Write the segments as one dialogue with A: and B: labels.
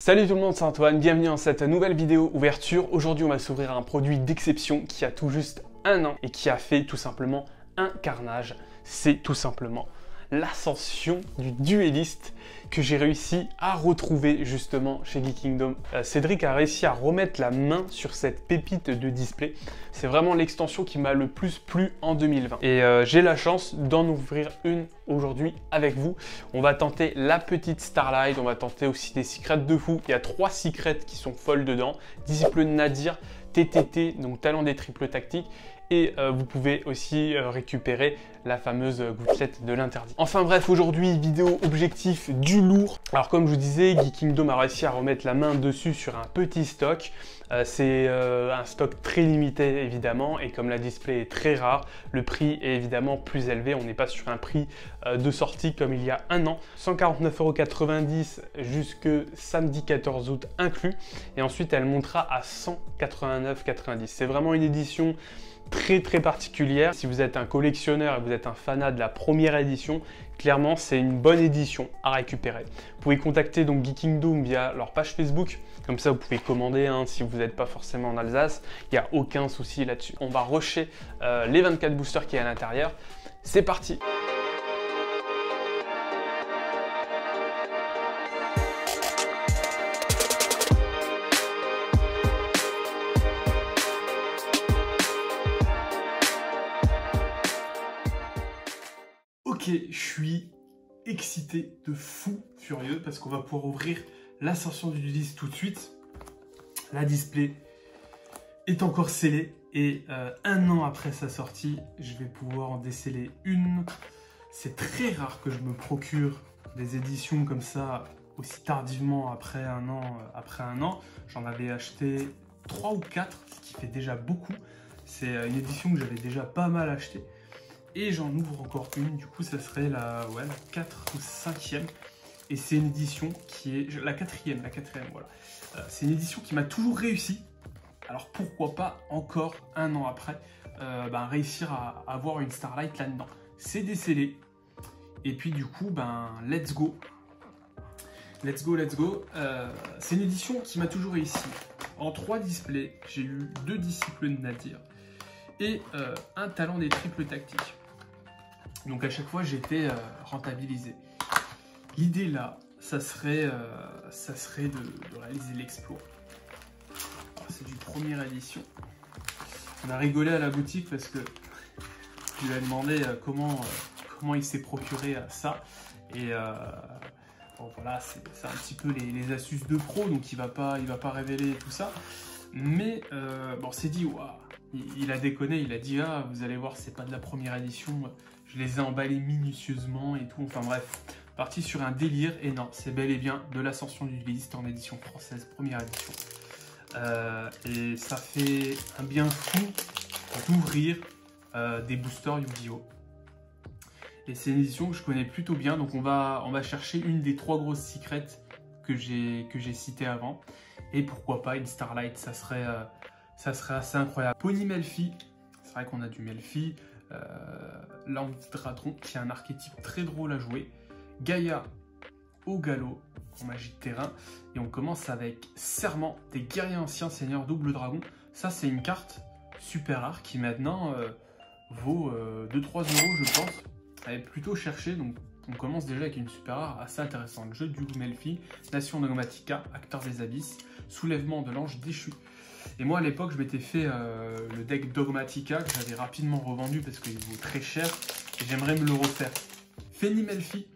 A: Salut tout le monde, c'est Antoine, bienvenue dans cette nouvelle vidéo ouverture. Aujourd'hui on va s'ouvrir à un produit d'exception qui a tout juste 1 an et qui a fait tout simplement un carnage. C'est tout simplement l'ascension du Duelist que j'ai réussi à retrouver justement chez Geek Kingdom. Cédric a réussi à remettre la main sur cette pépite de display. C'est vraiment l'extension qui m'a le plus plu en 2020. Et j'ai la chance d'en ouvrir une aujourd'hui avec vous. On va tenter la petite Starlight, on va tenter aussi des secrets de fou. Il y a 3 secrets qui sont folles dedans. Disciple de Nadir, TTT, donc talent des triples tactiques. Et vous pouvez aussi récupérer la fameuse gouttelette de l'interdit. Enfin bref, aujourd'hui, vidéo objectif du lourd. Alors comme je vous disais, Geek Kingdom a réussi à remettre la main dessus sur un petit stock. C'est un stock très limité évidemment, et comme la display est très rare, le prix est évidemment plus élevé. On n'est pas sur un prix de sortie comme il y a 1 an. 149,90 € jusque samedi 14 août inclus. Et ensuite, elle montera à 189,90 €. C'est vraiment une édition très particulière. Si vous êtes un collectionneur et vous êtes un fanat de la première édition, clairement c'est une bonne édition à récupérer. Vous pouvez contacter donc Geek Kingdom via leur page Facebook, comme ça vous pouvez commander si vous n'êtes pas forcément en Alsace, il n'y a aucun souci là-dessus. On va rusher les 24 boosters qui est à l'intérieur. C'est parti! Ok, je suis excité de fou furieux parce qu'on va pouvoir ouvrir l'ascension du Duelist tout de suite. La display est encore scellée et 1 an après sa sortie, je vais pouvoir en déceler une. C'est très rare que je me procure des éditions comme ça aussi tardivement après un an. J'en avais acheté 3 ou 4, ce qui fait déjà beaucoup. C'est une édition que j'avais déjà pas mal achetée. Et j'en ouvre encore une, du coup ça serait la 4 ou 5e. Et c'est une édition qui est... La quatrième, voilà. C'est une édition qui m'a toujours réussi. Alors pourquoi pas encore 1 an après réussir à avoir une Starlight là-dedans. C'est décellé. Et puis du coup, let's go. Let's go. C'est une édition qui m'a toujours réussi. En 3 displays, j'ai eu 2 disciples de Nadir et un talent des triples tactiques. Donc à chaque fois j'étais rentabilisé. L'idée là, ça serait de réaliser l'exploit. C'est du première édition. On a rigolé à la boutique parce que je lui ai demandé comment il s'est procuré ça. Et bon voilà, c'est un petit peu les astuces de pro, donc il va pas révéler tout ça. Mais bon, c'est dit, waouh, il a déconné, il a dit vous allez voir, c'est pas de la première édition, je les ai emballés minutieusement et tout. Enfin bref, parti sur un délire. Et non, c'est bel et bien de l'ascension du Duelist en édition française, première édition. Et ça fait un bien fou d'ouvrir des boosters Yu-Gi-Oh! Et c'est une édition que je connais plutôt bien, donc on va chercher une des 3 grosses secrets que j'ai citées avant. Et pourquoi pas une Starlight, ça serait assez incroyable. Pony Melfi, c'est vrai qu'on a du Melfi. Landratron, qui est un archétype très drôle à jouer. Gaïa au galop en magie de terrain. Et on commence avec Serment des guerriers anciens seigneurs double dragon. Ça c'est une carte super rare qui maintenant vaut 2-3 € je pense. Elle est plutôt cherchée, donc on commence déjà avec une super rare assez intéressante. Jeu du Melfi, Nation Dogmatica, Acteur des Abysses, Soulèvement de l'Ange Déchu. Et moi à l'époque je m'étais fait le deck Dogmatica que j'avais rapidement revendu parce qu'il vaut très cher et j'aimerais me le refaire. Feni Melfi,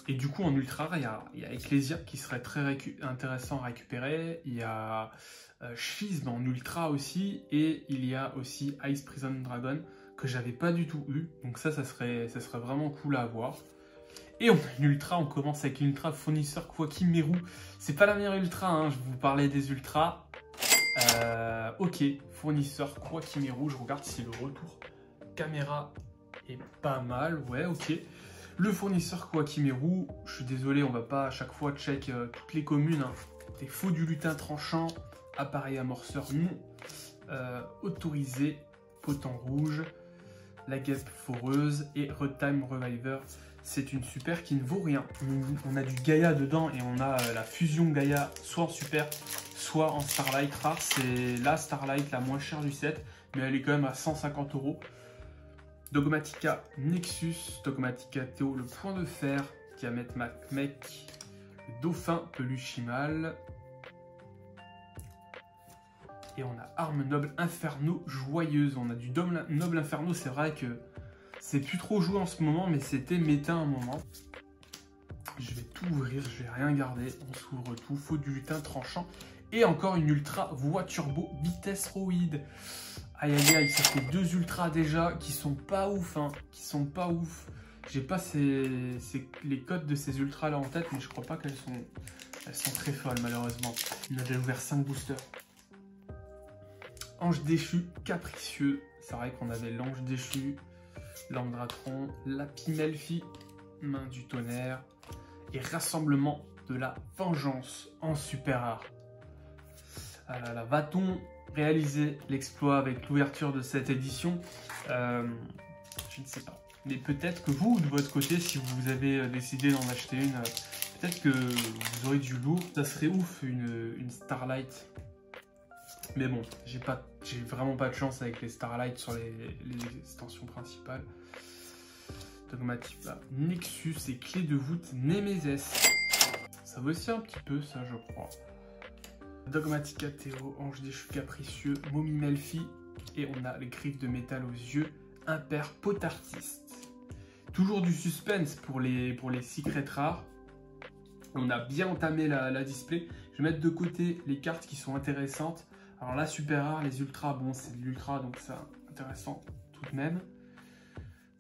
A: et du coup en ultra il y a Ecclesia qui serait très intéressant à récupérer. Il y a Schisme en ultra aussi, et il y a aussi Ice Prison Dragon que j'avais pas du tout eu, donc ça serait vraiment cool à avoir. Et on a une ultra, on commence avec une ultra fournisseur Kwakimeru. C'est pas la meilleure ultra, je vous parlais des ultras. Ok, fournisseur Kwakimeru, je regarde si le retour caméra est pas mal, ouais, ok. Le fournisseur Kwakimeru, je suis désolé, on va pas à chaque fois check toutes les communes. Des faux du lutin tranchant, appareil amorceur non autorisé, potent rouge, la guêpe foreuse et Retime Reviver. c'est une super qui ne vaut rien. On a du Gaïa dedans et on a la fusion Gaïa soit en super, soit en Starlight rare. C'est la Starlight la moins chère du set, mais elle est quand même à 150 €. Dogmatika Nexus, Dogmatika Théo, le point de fer, Diamètre Mec, le Dauphin Peluchimal. Et on a Arme Noble Inferno Joyeuse. On a du Noble Inferno, c'est vrai que c'est plus trop joué en ce moment, mais c'était méta un moment. Je vais tout ouvrir, je vais rien garder. On s'ouvre tout, faut du lutin tranchant. Et encore une ultra voie turbo vitesse roïde. Aïe aïe aïe, ça fait 2 ultras déjà qui sont pas ouf, hein, qui sont pas ouf. J'ai pas les codes de ces ultras là en tête, mais je crois pas qu'elles sont très folles malheureusement. On a déjà ouvert 5 boosters. Ange déchu, capricieux. C'est vrai qu'on avait l'ange déchu, l'Andratron, Lapimelfi, main du tonnerre et rassemblement de la vengeance en super rare. Ah là là, va-t-on réaliser l'exploit avec l'ouverture de cette édition? Je ne sais pas. Mais peut-être que vous, de votre côté, si vous avez décidé d'en acheter une, peut-être que vous aurez du lourd. Ça serait ouf, une Starlight. Mais bon, j'ai vraiment pas de chance avec les Starlight sur les extensions principales. Dogmatika Nexus et Clé de voûte Némézès. Ça vaut aussi un petit peu, ça, je crois. Dogmatika Théo, Ange déchu capricieux, Momie Melfi. Et on a les griffes de métal aux yeux, Impair Potartiste. Toujours du suspense pour les secrets rares. On a bien entamé la display. Je vais mettre de côté les cartes qui sont intéressantes. Alors là, super rare, les ultras, bon, c'est de l'ultra, donc c'est intéressant tout de même.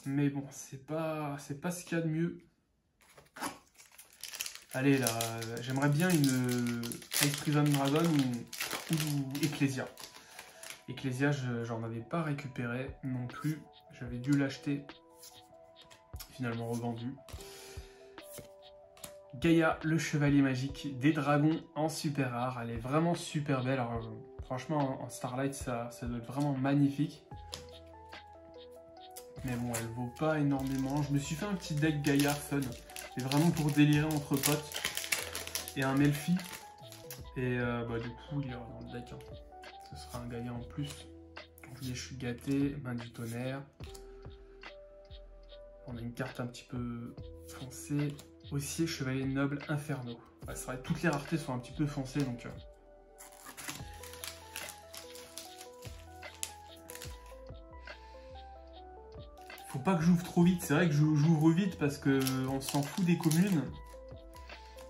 A: Mais bon, c'est pas ce qu'il y a de mieux. Allez, là, j'aimerais bien une Ice Prison Dragon ou Ecclesia. Ecclesia, j'en avais pas récupéré non plus. J'avais dû l'acheter. Finalement revendu. Gaïa, le chevalier magique des dragons en super rare. Elle est vraiment super belle. Alors, franchement, en Starlight, ça doit être vraiment magnifique. Mais bon, elle vaut pas énormément. Je me suis fait un petit deck Gaïa fun. C'est vraiment pour délirer entre potes. Et un Melfi. Et du coup, il ira dans le deck. Hein. Ce sera un Gaïa en plus. Donc, je suis gâté. Main du tonnerre. On a une carte un petit peu foncée. Aussi, chevalier noble Inferno. Ouais, c'est vrai, toutes les raretés sont un petit peu foncées, donc... Faut pas que j'ouvre trop vite. C'est vrai que j'ouvre vite parce qu'on s'en fout des communes.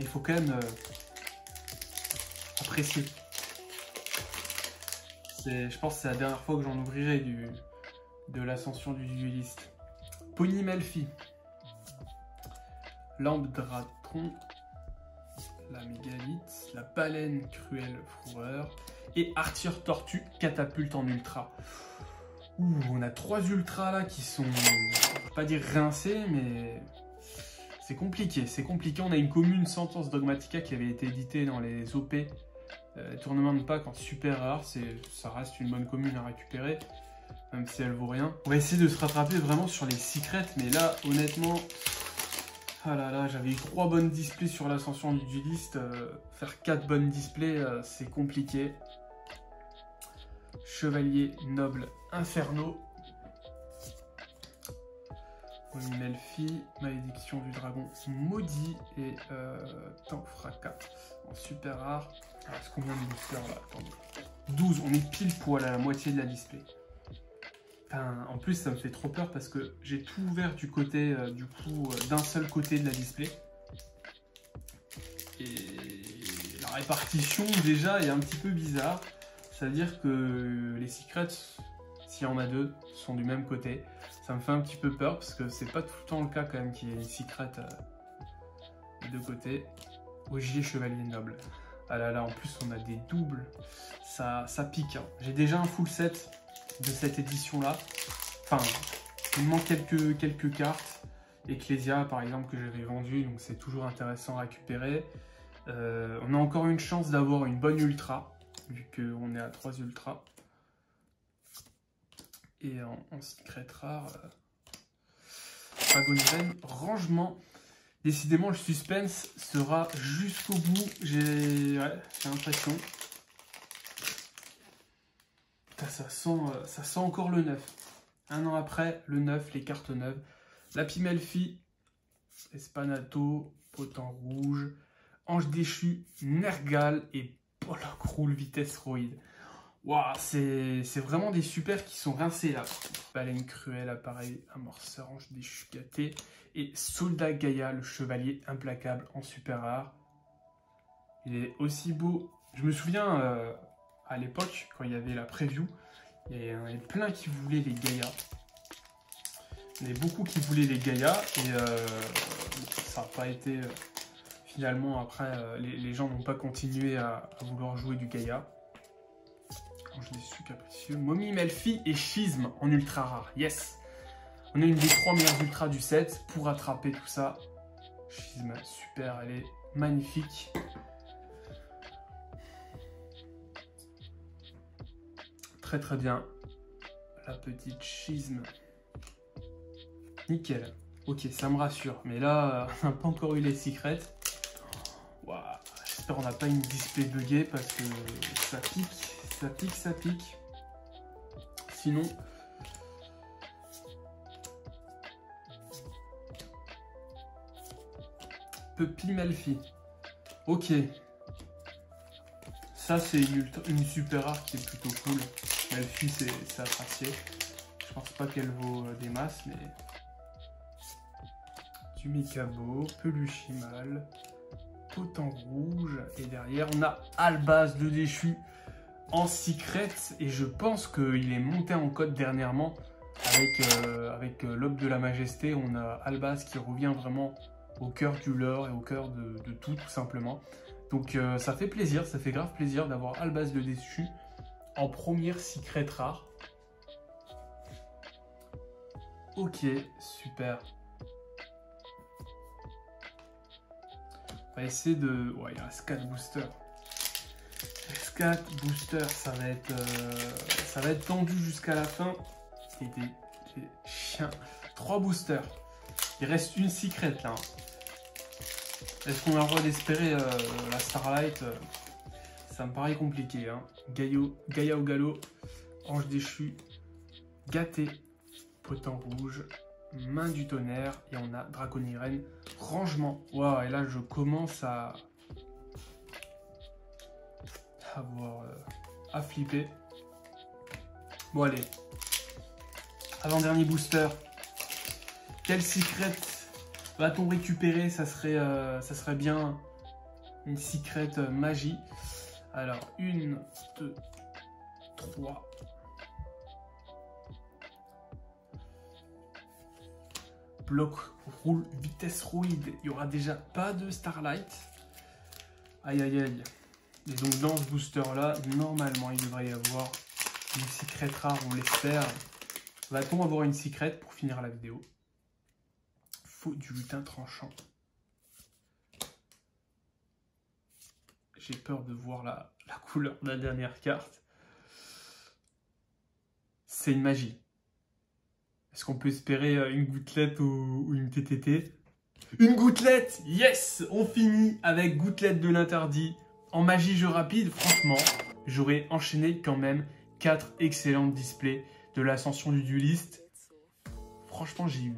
A: Il faut quand même apprécier. Je pense que c'est la dernière fois que j'en ouvrirai de l'ascension du dueliste. Pony Melfi. L'Andratron, la Mégalith, la Baleine Cruelle Fourreur et Arthur Tortue Catapulte en ultra. Ouh, on a 3 ultras là qui sont, je vais pas dire rincés, mais c'est compliqué, c'est compliqué. On a une commune Sentence Dogmatika qui avait été éditée dans les OP tournements de pack en super rare. Ça reste une bonne commune à récupérer, même si elle vaut rien. On va essayer de se rattraper vraiment sur les secrets, mais là, honnêtement... Ah là là, j'avais eu 3 bonnes displays sur l'ascension du dueliste. Faire 4 bonnes displays, c'est compliqué. Chevalier noble Inferno. Melfi, malédiction du dragon maudit et Tanfraka en super rare. Alors, est-ce qu'on vient de booster là? Attendez. 12, on est pile poil à la moitié de la display. Enfin, en plus, ça me fait trop peur parce que j'ai tout ouvert du côté, d'un seul côté de la display. Et la répartition, déjà, est un petit peu bizarre. C'est-à-dire que les secrets, s'il y en a 2, sont du même côté. Ça me fait un petit peu peur parce que c'est pas tout le temps le cas quand même qu'il y ait une secret des deux côtés. Ogier chevalier noble. Ah là là, en plus, on a des doubles. Ça pique. Hein. J'ai déjà un full set de cette édition là, enfin il me manque quelques cartes. Ecclesia par exemple que j'avais vendu, donc c'est toujours intéressant à récupérer. On a encore une chance d'avoir une bonne ultra vu qu'on est à 3 ultras et en secret rare Dragoniren, rangement. Décidément, le suspense sera jusqu'au bout. J'ai l'impression. Ça sent encore le neuf. Un an après, le neuf, les cartes neuves. La Pimelfi, Espanato, Potent Rouge, Ange Déchu, Nergal et Pollock Roule Vitesse Roid. Waouh, c'est vraiment des super qui sont rincés là. Baleine Cruelle, Appareil, Amorceur, Ange Déchu, Gâté. Et Soldat Gaïa, le chevalier implacable en super rare. Il est aussi beau. Je me souviens à l'époque, quand il y avait la preview, il y avait plein qui voulaient les Gaïa. Il y en avait beaucoup qui voulaient les Gaïa et ça n'a pas été... finalement, après, les gens n'ont pas continué à vouloir jouer du Gaïa. Ange Déchu, Capricieux, Momie Melfi et Schisme en ultra rare. Yes! On a une des 3 meilleures ultras du set pour attraper tout ça. Schisme, super, elle est magnifique. Très très bien. La petite Schisme. Nickel. Ok, ça me rassure. Mais là, on n'a pas encore eu les secrets. Wow. J'espère qu'on n'a pas une display buggée parce que ça pique, ça pique, ça pique. Sinon... Puppy Melfi. Ok. Ça, c'est une super rare qui est plutôt cool. Melfi, c'est apprécié. Je pense pas qu'elle vaut des masses, mais... Du Mikabo, Peluchimal, Potent Rouge. Et derrière, on a Albaz de Déchu en secret. Et je pense qu'il est monté en code dernièrement. Avec l'Aube de la Majesté, on a Albaz qui revient vraiment... au cœur du lore et au cœur de tout simplement. Donc ça fait plaisir, ça fait grave plaisir d'avoir Albaz de Déchu en première secret rare. Ok, super. On va essayer de... Ouais, il reste 4 boosters. Il reste 4 boosters, ça va être tendu jusqu'à la fin. Et des chiens. 3 boosters. Il reste une secret là. Est-ce qu'on a le droit d'espérer la Starlight? Ça me paraît compliqué. Hein. Gaïa au galop, Ange Déchu, Gâté, Potent Rouge, Main du Tonnerre et on a Dragoniren, Rangement. Waouh, et là je commence à flipper. Bon allez, avant-dernier booster. Quel secret va-t-on récupérer? Ça serait bien une secret magie. Alors, 1, 2, 3. Bloc, roule, vitesse roïde. Il n'y aura déjà pas de Starlight. Aïe, aïe, aïe. Et donc, dans ce booster-là, normalement, il devrait y avoir une secret rare, on l'espère. Va-t-on avoir une secret pour finir la vidéo? Du lutin tranchant. J'ai peur de voir la couleur de la dernière carte. C'est une magie. Est-ce qu'on peut espérer une gouttelette ou une TTT? Une gouttelette! Yes! On finit avec gouttelette de l'interdit. En magie jeu rapide, franchement, j'aurais enchaîné quand même 4 excellentes displays de l'ascension du dueliste. Franchement, j'ai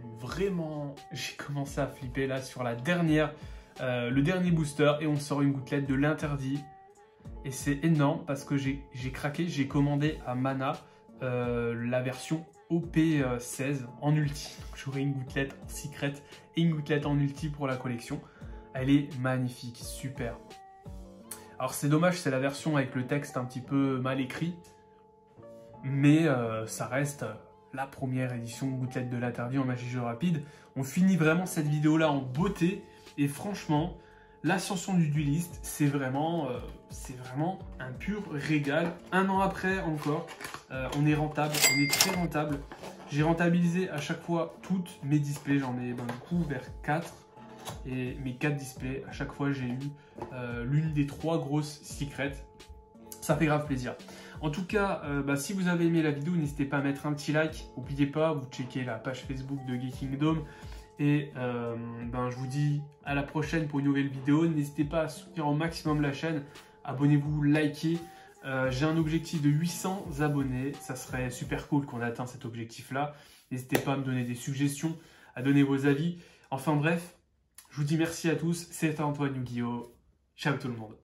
A: commencé à flipper là sur la dernière, le dernier booster et on sort une gouttelette de l'interdit. Et c'est énorme parce que j'ai craqué, j'ai commandé à Mana la version OP16 en ulti. J'aurai une gouttelette en secret et une gouttelette en ulti pour la collection. Elle est magnifique, super. Alors c'est dommage, c'est la version avec le texte un petit peu mal écrit. Mais ça reste... la première édition gouttelette de l'interdit en magie jeu rapide. On finit vraiment cette vidéo là en beauté et franchement l'ascension du dueliste c'est vraiment un pur régal. Un an après encore on est rentable, on est très rentable. J'ai rentabilisé à chaque fois toutes mes displays, j'en ai du coup vers 4 et mes 4 displays à chaque fois j'ai eu l'une des 3 grosses secrets. Ça fait grave plaisir. En tout cas, si vous avez aimé la vidéo, n'hésitez pas à mettre un petit like. N'oubliez pas, vous checkez la page Facebook de Geekingdom Et je vous dis à la prochaine pour une nouvelle vidéo. N'hésitez pas à soutenir au maximum la chaîne. Abonnez-vous, likez. J'ai un objectif de 800 abonnés. Ça serait super cool qu'on atteigne cet objectif-là. N'hésitez pas à me donner des suggestions, à donner vos avis. Enfin bref, je vous dis merci à tous. C'était Antoine Yu-Gi-Oh! Ciao tout le monde.